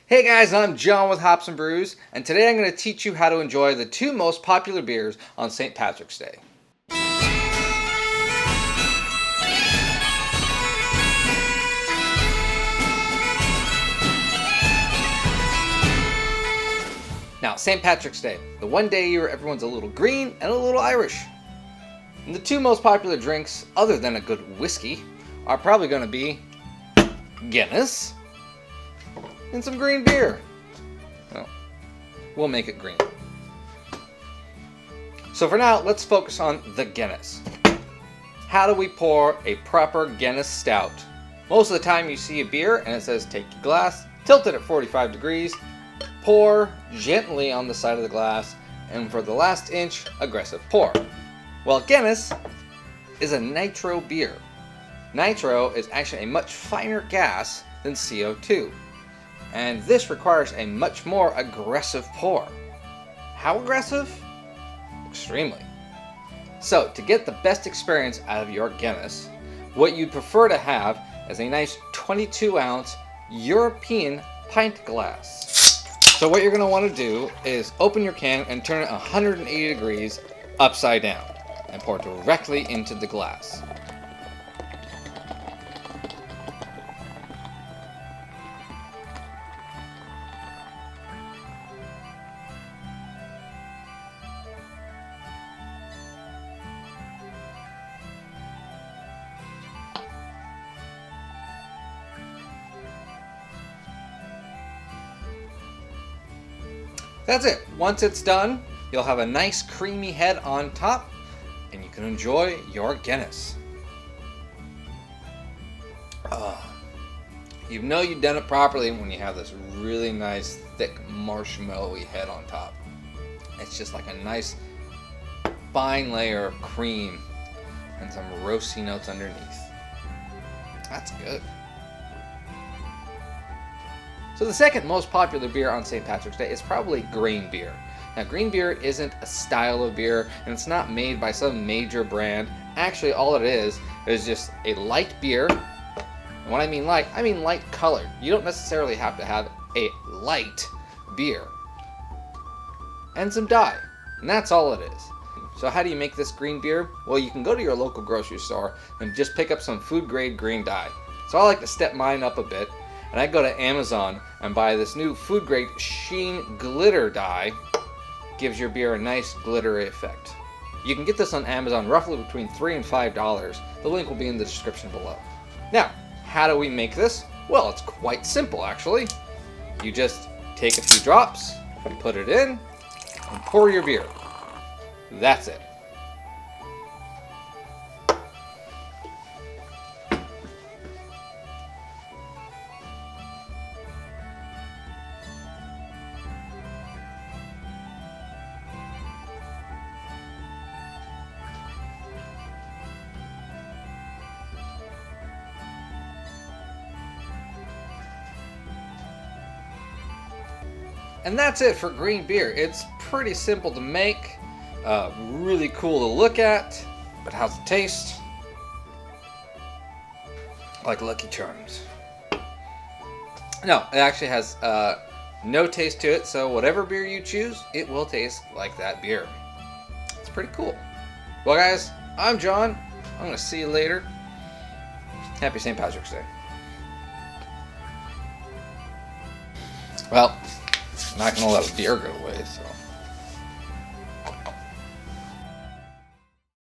Hey guys, I'm John with Hops and Brews, and today I'm going to teach you how to enjoy the two most popular beers on St. Patrick's Day. Now, St. Patrick's Day, the one day a year everyone's a little green and a little Irish. And the two most popular drinks, other than a good whiskey, are probably going to be Guinness and some green beer. Well, we'll make it green. So for now, let's focus on the Guinness. How do we pour a proper Guinness Stout? Most of the time you see a beer and it says take your glass, tilt it at 45 degrees, pour gently on the side of the glass, and for the last inch, aggressive pour. Well, Guinness is a nitro beer. Nitro is actually a much finer gas than CO2. And this requires a much more aggressive pour. How aggressive? Extremely. So, to get the best experience out of your Guinness, what you'd prefer to have is a nice 22-ounce European Pint Glass. So what you're going to want to do is open your can and turn it 180 degrees upside down and pour directly into the glass. That's it. Once it's done, you'll have a nice creamy head on top, and you can enjoy your Guinness. You know you've done it properly when you have this really nice, thick, marshmallowy head on top. It's just like a nice, fine layer of cream and some roasty notes underneath. That's good. So the second most popular beer on St. Patrick's Day is probably green beer. Now, green beer isn't a style of beer, and it's not made by some major brand. Actually, all it is just a light beer. And when I mean light colored. You don't necessarily have to have a light beer. And some dye. And that's all it is. So how do you make this green beer? Well, you can go to your local grocery store and just pick up some food-grade green dye. So I like to step mine up a bit. And I go to Amazon and buy this new food-grade sheen glitter dye. Gives your beer a nice glittery effect. You can get this on Amazon roughly between $3 and $5. The link will be in the description below. Now, how do we make this? Well, it's quite simple actually. You just take a few drops, put it in, and pour your beer. That's it. And that's it for green beer. It's pretty simple to make, really cool to look at, but how's it taste? Like Lucky Charms. No, it actually has no taste to it, so whatever beer you choose, it will taste like that beer. It's pretty cool. Well guys, I'm John. I'm going to see you later. Happy St. Patrick's Day. Well, I'm not going to let a beer go away, so...